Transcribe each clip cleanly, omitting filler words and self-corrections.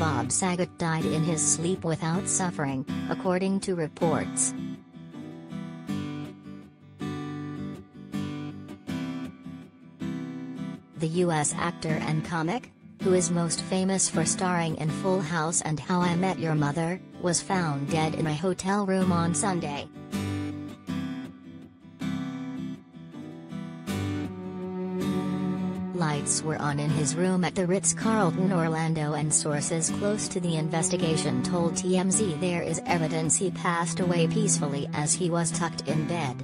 Bob Saget died in his sleep without suffering, according to reports. The U.S. actor and comic, who is most famous for starring in Full House and How I Met Your Mother, was found dead in a hotel room on Sunday. Lights were on in his room at the Ritz-Carlton Orlando, and sources close to the investigation told TMZ there is evidence he passed away peacefully as he was tucked in bed.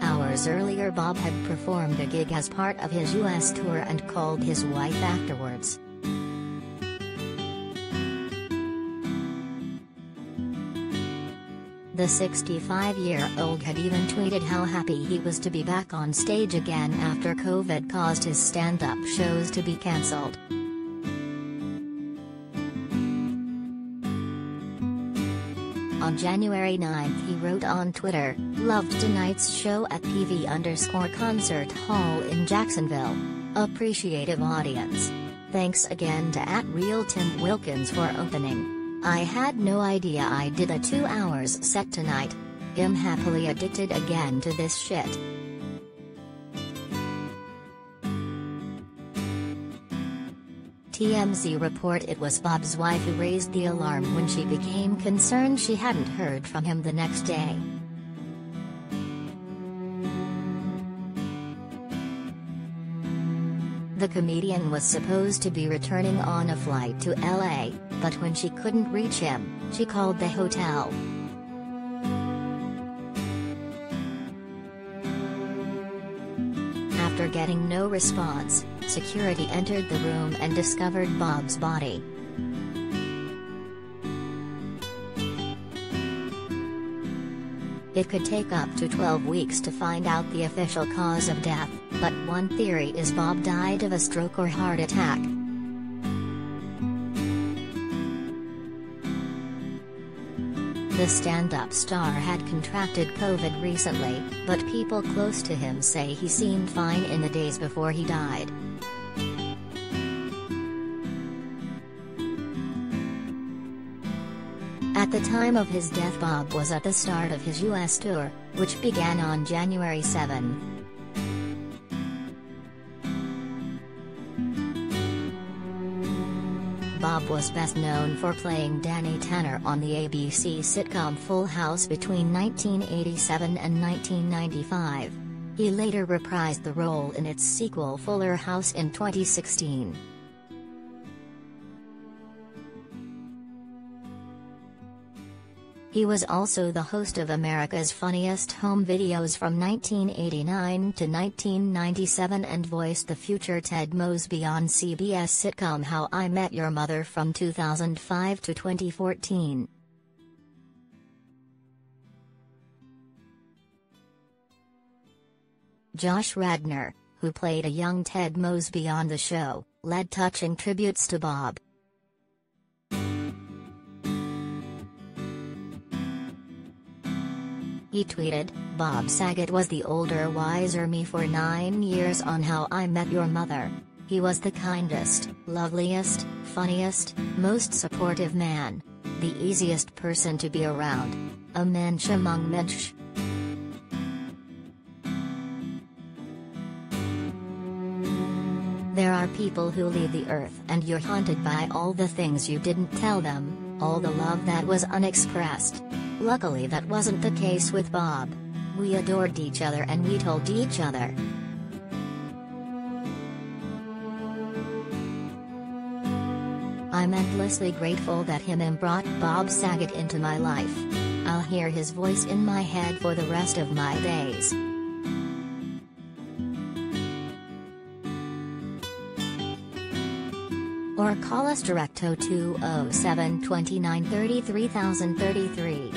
Hours earlier, Bob had performed a gig as part of his U.S. tour and called his wife afterwards. The 65-year-old had even tweeted how happy he was to be back on stage again after COVID caused his stand-up shows to be cancelled. On January 9 he wrote on Twitter, "Loved tonight's show at PV_Concert Hall in Jacksonville. Appreciative audience. Thanks again to @RealTimWilkins for opening. I had no idea I did a 2 hours set tonight. I'm happily addicted again to this shit." TMZ report it was Bob's wife who raised the alarm when she became concerned she hadn't heard from him the next day. The comedian was supposed to be returning on a flight to LA, but when she couldn't reach him, she called the hotel. After getting no response, security entered the room and discovered Bob's body. It could take up to 12 weeks to find out the official cause of death, but one theory is Bob died of a stroke or heart attack. The stand-up star had contracted COVID recently, but people close to him say he seemed fine in the days before he died. At the time of his death, Bob was at the start of his U.S. tour, which began on January 7. Bob was best known for playing Danny Tanner on the ABC sitcom Full House between 1987 and 1995. He later reprised the role in its sequel Fuller House in 2016. He was also the host of America's Funniest Home Videos from 1989 to 1997 and voiced the future Ted Mosby on CBS sitcom How I Met Your Mother from 2005 to 2014. Josh Radnor, who played a young Ted Mosby on the show, led touching tributes to Bob. He tweeted, "Bob Saget was the older, wiser me for 9 years on How I Met Your Mother. He was the kindest, loveliest, funniest, most supportive man. The easiest person to be around. A mensch among mensch." There are people who leave the earth and you're haunted by all the things you didn't tell them, all the love that was unexpressed. Luckily that wasn't the case with Bob. We adored each other and we told each other. I'm endlessly grateful that him brought Bob Saget into my life. I'll hear his voice in my head for the rest of my days. Or call us direct 0207 29 33 033.